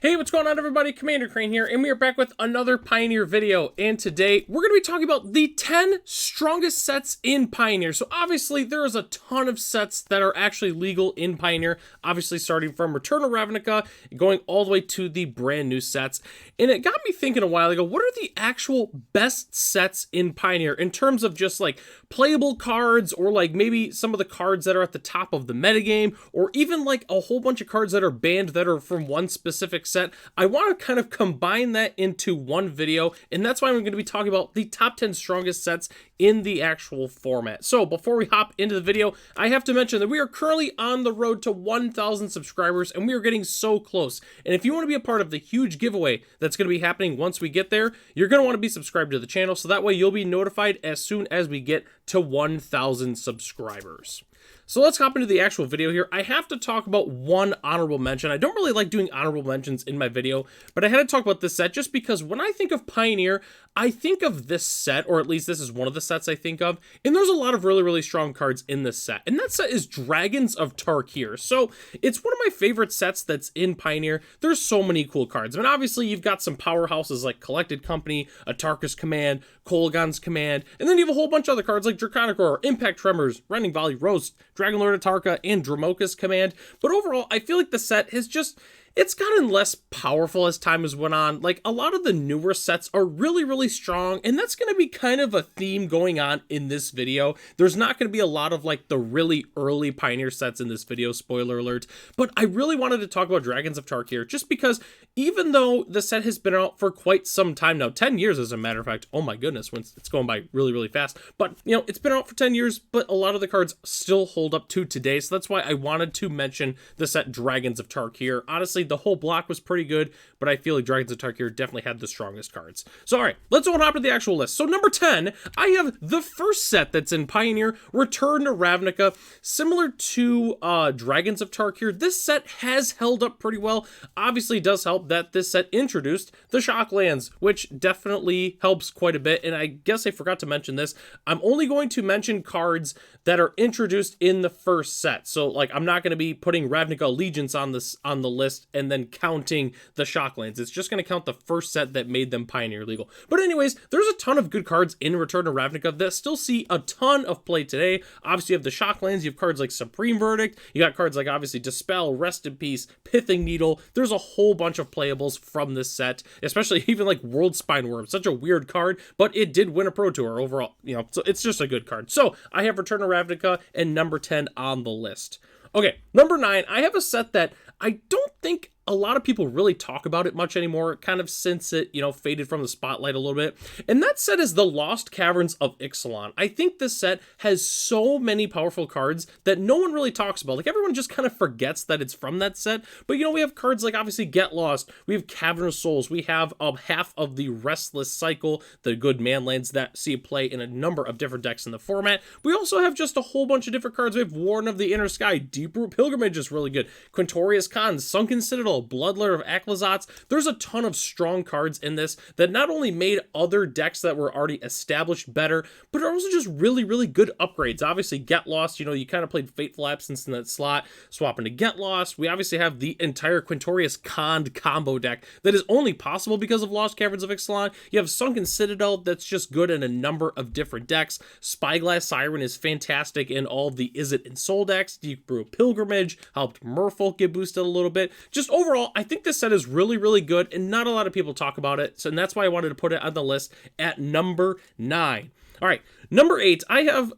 Hey, what's going on everybody? Commander Crane here, and we are back with another Pioneer video, and today we're going to be talking about the 10 strongest sets in Pioneer. So obviously there is a ton of sets that are actually legal in Pioneer, obviously starting from Return to Ravnica, going all the way to the brand new sets, and it got me thinking a while ago, what are the actual best sets in Pioneer in terms of just like playable cards, or like maybe some of the cards that are at the top of the metagame, or even like a whole bunch of cards that are banned that are from one specific set. I want to kind of combine that into one video, and that's why I'm going to be talking about the top 10 strongest sets in the actual format. So before we hop into the video, I have to mention that we are currently on the road to 1,000 subscribers, and we are getting so close. And if you want to be a part of the huge giveaway that's going to be happening once we get there, you're going to want to be subscribed to the channel, so that way you'll be notified as soon as we get to 1,000 subscribers. So let's hop into the actual video here. I have to talk about one honorable mention. I don't really like doing honorable mentions in my video, but I had to talk about this set just because when I think of Pioneer, I think of this set, or at least this is one of the sets I think of, and there's a lot of really, really strong cards in this set, and that set is Dragons of Tarkir. So it's one of my favorite sets that's in Pioneer. There's so many cool cards. I mean, obviously you've got some powerhouses like Collected Company, Atarka's Command, Kolaghan's Command, and then you have a whole bunch of other cards like Draconic Roar, Impact Tremors, Rending Volley, Roast, Dragonlord Atarka, and Dromoka's Command. But overall, I feel like the set has just, it's gotten less powerful as time has went on. Like, a lot of the newer sets are really, really strong, and that's going to be kind of a theme going on in this video. There's not going to be a lot of, like, the really early Pioneer sets in this video, spoiler alert, but I really wanted to talk about Dragons of Tarkir, just because even though the set has been out for quite some time now, 10 years as a matter of fact, oh my goodness, when it's going by really, really fast, but, you know, it's been out for 10 years, but a lot of the cards still hold up to today, so that's why I wanted to mention the set Dragons of Tarkir. Honestly, the whole block was pretty good, but I feel like Dragons of Tarkir definitely had the strongest cards. So all right, let's go and hop to the actual list. So number 10, I have the first set that's in Pioneer, Return to Ravnica. Similar to Dragons of Tarkir, this set has held up pretty well. Obviously it does help that this set introduced the Shocklands, which definitely helps quite a bit, and I guess I forgot to mention this. I'm only going to mention cards that are introduced in the first set. So like, I'm not going to be putting Ravnica Allegiance on the list and then counting the Shocklands. It's just going to count the first set that made them Pioneer legal. But anyways, there's a ton of good cards in Return to Ravnica that still see a ton of play today. Obviously you have the Shocklands, you have cards like Supreme Verdict, you got cards like obviously Dispel, Rest in Peace, Pithing Needle. There's a whole bunch of playables from this set, especially even like World Spine Worm, such a weird card, but it did win a Pro Tour overall, you know, so it's just a good card. So I have Return to Ravnica and number 10 on the list. Okay, number 9, I have a set that I don't think a lot of people really talk about it much anymore, kind of since it, you know, faded from the spotlight a little bit. And that set is the Lost Caverns of Ixalan. I think this set has so many powerful cards that no one really talks about. Like, everyone just kind of forgets that it's from that set. But, you know, we have cards like, obviously, Get Lost. We have Cavern of Souls. We have half of the Restless Cycle, the good manlands that see play in a number of different decks in the format. We also have just a whole bunch of different cards. We have Warden of the Inner Sky. Deeproot Pilgrimage is really good. Quintorius Khan, Sunken Citadel, Bloodlord of Aclazotz. There's a ton of strong cards in this that not only made other decks that were already established better, but are also just really, really good upgrades. Obviously, Get Lost, you know, you kind of played Fateful Absence in that slot, swap into Get Lost. We obviously have the entire Quintorius Khan combo deck that is only possible because of Lost Caverns of Ixalan. You have Sunken Citadel that's just good in a number of different decks. Spyglass Siren is fantastic in all of the Izzet and Soul decks. Deeproot Pilgrimage helped Merfolk get boosted a little bit. Just overall, I think this set is really, really good, and not a lot of people talk about it, so that's why I wanted to put it on the list at number 9. All right, number 8, I have,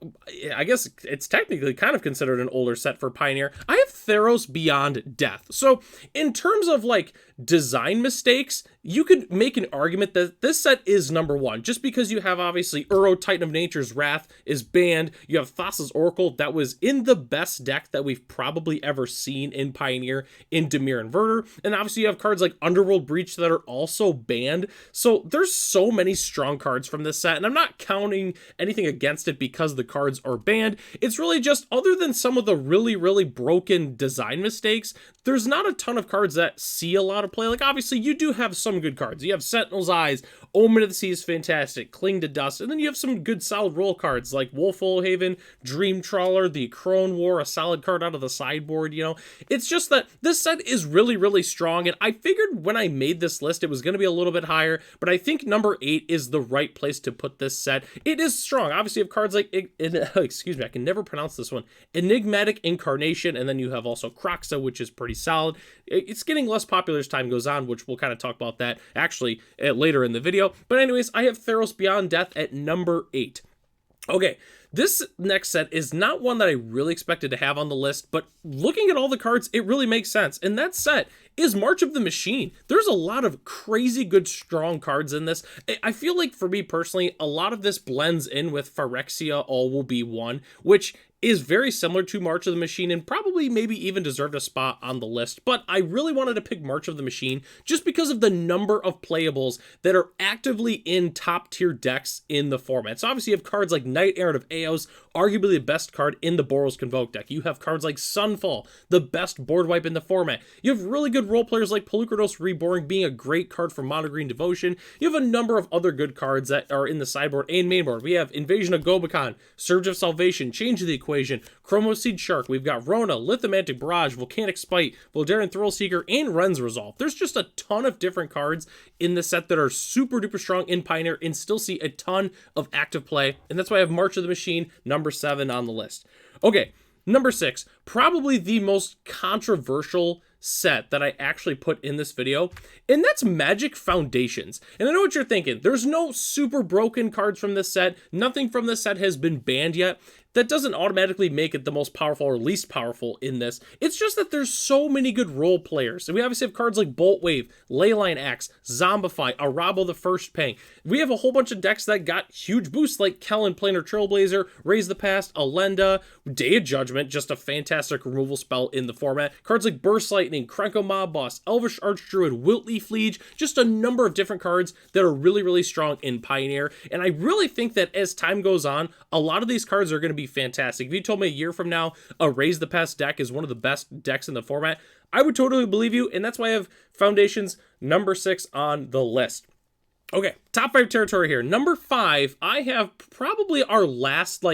I guess it's technically kind of considered an older set for Pioneer. I have Theros Beyond Death. So in terms of like design mistakes, you could make an argument that this set is number 1, just because you have obviously Uro, Titan of Nature's Wrath is banned. You have Thassa's Oracle that was in the best deck that we've probably ever seen in Pioneer in Dimir Inverter. And obviously you have cards like Underworld Breach that are also banned. So there's so many strong cards from this set, and I'm not counting anything against it because the cards are banned. It's really just, other than some of the really, really broken design mistakes, there's not a ton of cards that see a lot of play. Like, obviously, you do have some good cards. You have Sentinel's Eyes, Omen of the Sea is fantastic, Cling to Dust, and then you have some good solid roll cards like Wolfhaven, Dream Trawler, the Crone War, a solid card out of the sideboard, you know. It's just that this set is really, really strong, and I figured when I made this list it was going to be a little bit higher, but I think number 8 is the right place to put this set. It is strong. Obviously, you have cards like, excuse me, I can never pronounce this one, Enigmatic Incarnation, and then you have also Kroxa, which is pretty solid. It's getting less popular as time goes on, which we'll kind of talk about that actually later in the video. But anyways, I have Theros Beyond Death at number 8. Okay, this next set is not one that I really expected to have on the list, but looking at all the cards, it really makes sense. And that set is March of the Machine. There's a lot of crazy good, strong cards in this. I feel like for me personally, a lot of this blends in with Phyrexia All Will Be One, which is very similar to March of the Machine and probably maybe even deserved a spot on the list, but I really wanted to pick March of the Machine just because of the number of playables that are actively in top tier decks in the format. So obviously you have cards like Knight Errant of Eos, arguably the best card in the Boros Convoke deck. You have cards like Sunfall, the best board wipe in the format. You have really good role players like Polukranos Reborn being a great card for Mono Green Devotion. You have a number of other good cards that are in the sideboard and mainboard. We have Invasion of Gobakhan, Surge of Salvation, Change of the Equation, Chromoseed Shark. We've got Rona, Lithomantic Barrage, Volcanic Spite, Voldaren Thrillseeker, and Ren's Resolve. There's just a ton of different cards in the set that are super duper strong in Pioneer and still see a ton of active play, and that's why I have March of the Machine number 7 on the list. Okay, number 6, probably the most controversial set that I actually put in this video, and that's Magic Foundations. And I know what you're thinking. There's no super broken cards from this set. Nothing from this set has been banned yet. That doesn't automatically make it the most powerful or least powerful in this. It's just that there's so many good role players. And we obviously have cards like Bolt Wave, Leyline Axe, Zombify, Arabo the First Pang. We have a whole bunch of decks that got huge boosts like Kellen, Planar Trailblazer, Raise the Past, Alenda, Day of Judgment, just a fantastic removal spell in the format. Cards like Burst Lightning, Krenko Mob Boss, Elvish Archdruid, Wiltleaf Liege, just a number of different cards that are really, really strong in Pioneer. And I really think that as time goes on, a lot of these cards are going to be fantastic. If you told me a year from now a Raise the Past deck is one of the best decks in the format, I would totally believe you, and that's why I have Foundations number 6 on the list. Okay, top 5 territory here. Number 5, I have probably our last,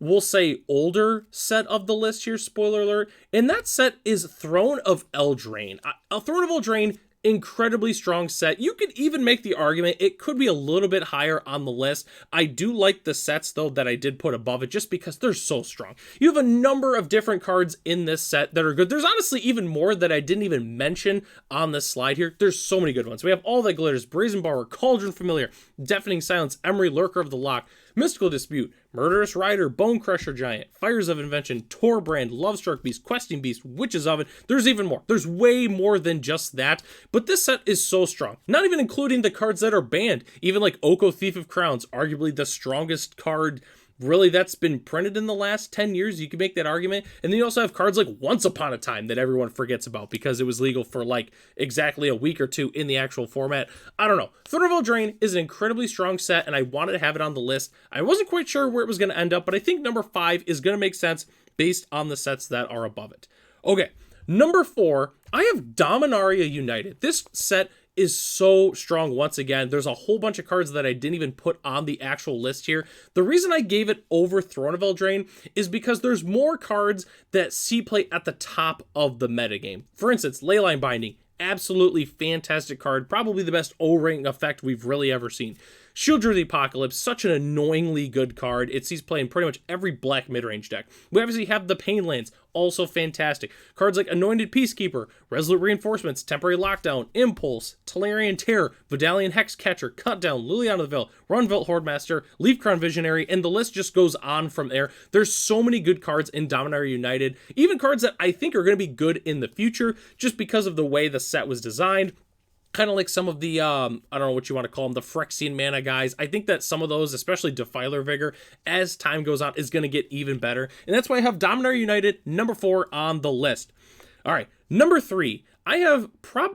we'll say older set of the list here, spoiler alert, and that set is Throne of Eldraine. Throne of Eldraine, incredibly strong set. You could even make the argument it could be a little bit higher on the list. I do like the sets though that I did put above it just because they're so strong. You have a number of different cards in this set that are good. There's honestly even more that I didn't even mention on this slide here. There's so many good ones. We have All That Glitters, Brazen Borrower, Cauldron Familiar, Deafening Silence, Emery, Lurker of the Loch, Mystical Dispute, Murderous Rider, Bone Crusher Giant, Fires of Invention, Torbrand, Lovestruck Beast, Questing Beast, Witch's Oven. There's even more. There's way more than just that, but this set is so strong. Not even including the cards that are banned. Even like Oko Thief of Crowns, arguably the strongest card really that's been printed in the last 10 years. You can make that argument. And then you also have cards like Once Upon a Time that everyone forgets about because it was legal for like exactly a week or two in the actual format. I don't know. Throne of Eldraine is an incredibly strong set and I wanted to have it on the list. I wasn't quite sure where it was going to end up, but I think number 5 is going to make sense based on the sets that are above it. Okay, number 4, I have Dominaria United. This set is so strong once again. There's a whole bunch of cards that I didn't even put on the actual list here. The reason I gave it over Throne of Eldraine is because there's more cards that see play at the top of the metagame. For instance, Leyline Binding, absolutely fantastic card, probably the best O-ring effect we've really ever seen. Shieldred of the Apocalypse, such an annoyingly good card. It sees play in pretty much every black midrange deck. We obviously have the Painlands, also fantastic. Cards like Anointed Peacekeeper, Resolute Reinforcements, Temporary Lockdown, Impulse, Tolarian Terror, Vidalian Hexcatcher, Cutdown, Liliana the Veil, Runvelt Hordemaster, Leafcrown Visionary, and the list just goes on from there. There's so many good cards in Dominaria United, even cards that I think are going to be good in the future just because of the way the set was designed. Kind of like some of the, I don't know what you want to call them, the Phyrexian mana guys. I think that some of those, especially Defiler Vigor, as time goes on, is going to get even better. And that's why I have Dominaria United, number 4 on the list. All right, number 3. I have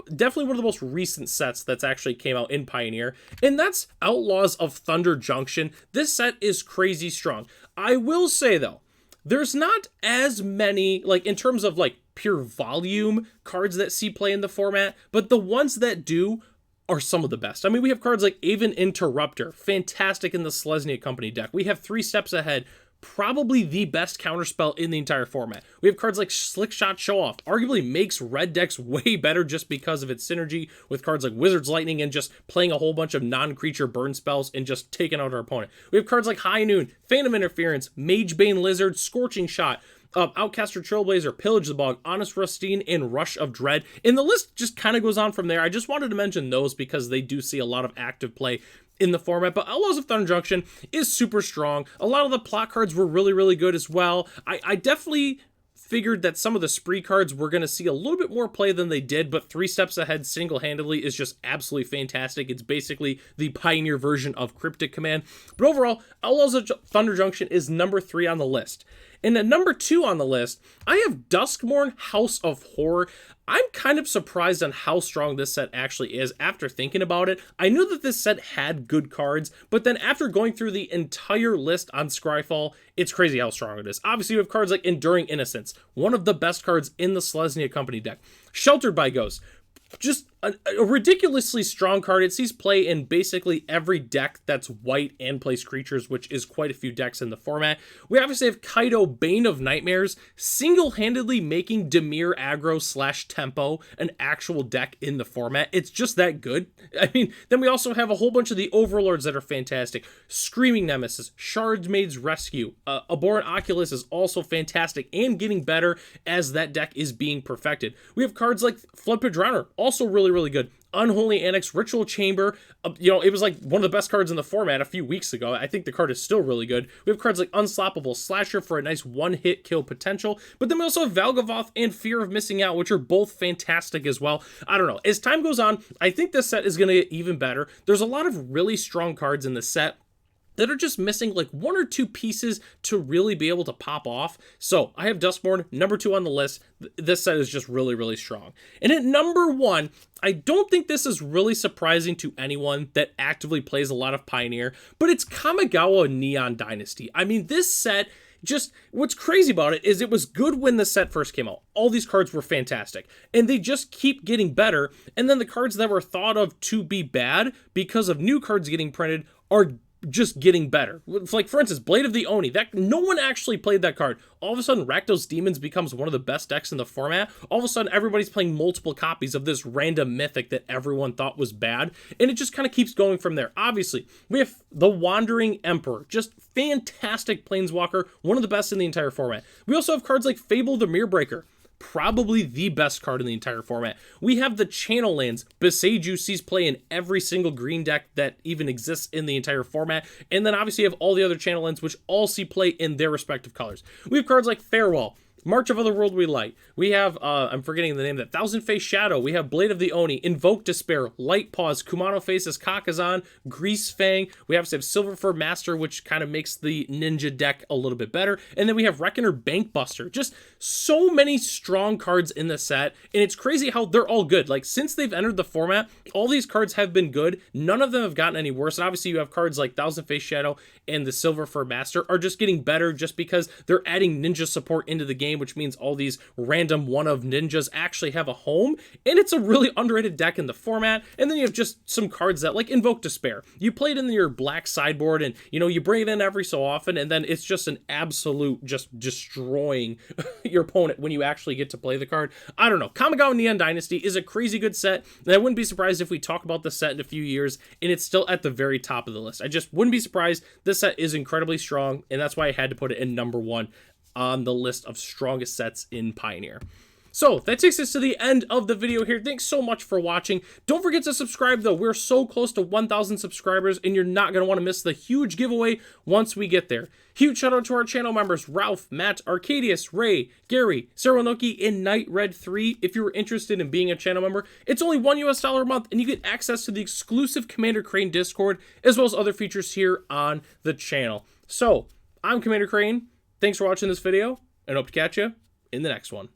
definitely one of the most recent sets that's actually came out in Pioneer, and that's Outlaws of Thunder Junction. This set is crazy strong. I will say, though, there's not as many, like, in terms of, like, pure volume cards that see play in the format, but the ones that do are some of the best. I mean, we have cards like Aven Interrupter, fantastic in the Selesnya Company deck. We have 3 Steps Ahead, probably the best counterspell in the entire format. We have cards like Slickshot Show Off, arguably makes red decks way better just because of its synergy with cards like Wizard's Lightning and just playing a whole bunch of non-creature burn spells and just taking out our opponent. We have cards like High Noon, Phantom Interference, Magebane Lizard, Scorching Shot, Outcaster Trailblazer, Pillage the Bog, Honest Rustine, and Rush of Dread. And the list just kind of goes on from there. I just wanted to mention those because they do see a lot of active play in the format, but Outlaws of Thunder Junction is super strong. A lot of the plot cards were really, really good as well. I definitely figured that some of the spree cards were going to see a little bit more play than they did, but 3 Steps Ahead single-handedly is just absolutely fantastic. It's basically the Pioneer version of Cryptic Command. But overall, Outlaws of Thunder Junction is number 3 on the list. And at number 2 on the list, I have Duskmourn House of Horror. I'm kind of surprised on how strong this set actually is after thinking about it. I knew that this set had good cards, but then after going through the entire list on Scryfall, it's crazy how strong it is. Obviously, you have cards like Enduring Innocence, one of the best cards in the Selesnya Company deck. Sheltered by Ghosts, just a ridiculously strong card. It sees play in basically every deck that's white and plays creatures, which is quite a few decks in the format. We obviously have Kaido, Bane of Nightmares, single-handedly making Dimir aggro / tempo an actual deck in the format. It's just that good. I mean, then we also have a whole bunch of the Overlords that are fantastic. Screaming Nemesis, Shardmaid's Rescue, Abhorrent Oculus is also fantastic and getting better as that deck is being perfected. We have cards like Floodpit Drowner, also really good. Unholy Annex, Ritual Chamber, it was like one of the best cards in the format a few weeks ago. I think the card is still really good. We have cards like Unstoppable Slasher for a nice one-hit kill potential, but then we also have Valgavoth and Fear of Missing Out, which are both fantastic as well. I don't know. As time goes on, I think this set is going to get even better. There's a lot of really strong cards in the set that are just missing like 1 or 2 pieces to really be able to pop off. So I have Duskmourn, number 2 on the list. This set is just really strong. And at number 1, I don't think this is really surprising to anyone that actively plays a lot of Pioneer, but it's Kamigawa Neon Dynasty. I mean, this set, just what's crazy about it is it was good when the set first came out. All these cards were fantastic, and they just keep getting better. And then the cards that were thought of to be bad because of new cards getting printed are just getting better. Like, for instance, Blade of the Oni. That no one actually played that card. All of a sudden, Rakdos Demons becomes one of the best decks in the format. All of a sudden, everybody's playing multiple copies of this random mythic that everyone thought was bad, and it just kind of keeps going from there. Obviously, we have the Wandering Emperor. Just fantastic Planeswalker, one of the best in the entire format. We also have cards like Fable the Mirrorbreaker, probably the best card in the entire format. We have the Channel Lands. Boseiju sees play in every single green deck that even exists in the entire format. And then obviously you have all the other Channel Lands, which all see play in their respective colors. We have cards like Farewell, March of Otherworldly Light. We have, I'm forgetting the name of that, Thousand Face Shadow. We have Blade of the Oni, Invoke Despair, Light Paws, Kumano Faces, Kakazan, Grease Fang. We obviously have Silverfur Master, which kind of makes the ninja deck a little bit better. And then we have Reckoner Bankbuster. Just so many strong cards in the set, and it's crazy how they're all good. Like, since they've entered the format, all these cards have been good. None of them have gotten any worse. And obviously you have cards like Thousand Face Shadow and the Silverfur Master are just getting better just because they're adding ninja support into the game, which means all these random one-of ninjas actually have a home, and it's a really underrated deck in the format. And then you have just some cards that, like Invoke Despair. You play it in your black sideboard, and, you bring it in every so often, and then it's just an absolute just destroying your opponent when you actually get to play the card. I don't know. Kamigawa Neon Dynasty is a crazy good set, and I wouldn't be surprised if we talk about the set in a few years, and it's still at the very top of the list. I just wouldn't be surprised. This set is incredibly strong, and that's why I had to put it in number 1 on the list of strongest sets in Pioneer. So that takes us to the end of the video here. Thanks so much for watching. Don't forget to subscribe, though. We're so close to 1,000 subscribers, and you're not going to want to miss the huge giveaway once we get there. Huge shout out to our channel members, Ralph, Matt, Arcadius, Ray, Gary, Saranoki, and Night Red 3. If you're interested in being a channel member, it's only $1 a month, and you get access to the exclusive Commander Crane Discord, as well as other features here on the channel. So, I'm Commander Crane. Thanks for watching this video, and hope to catch you in the next one.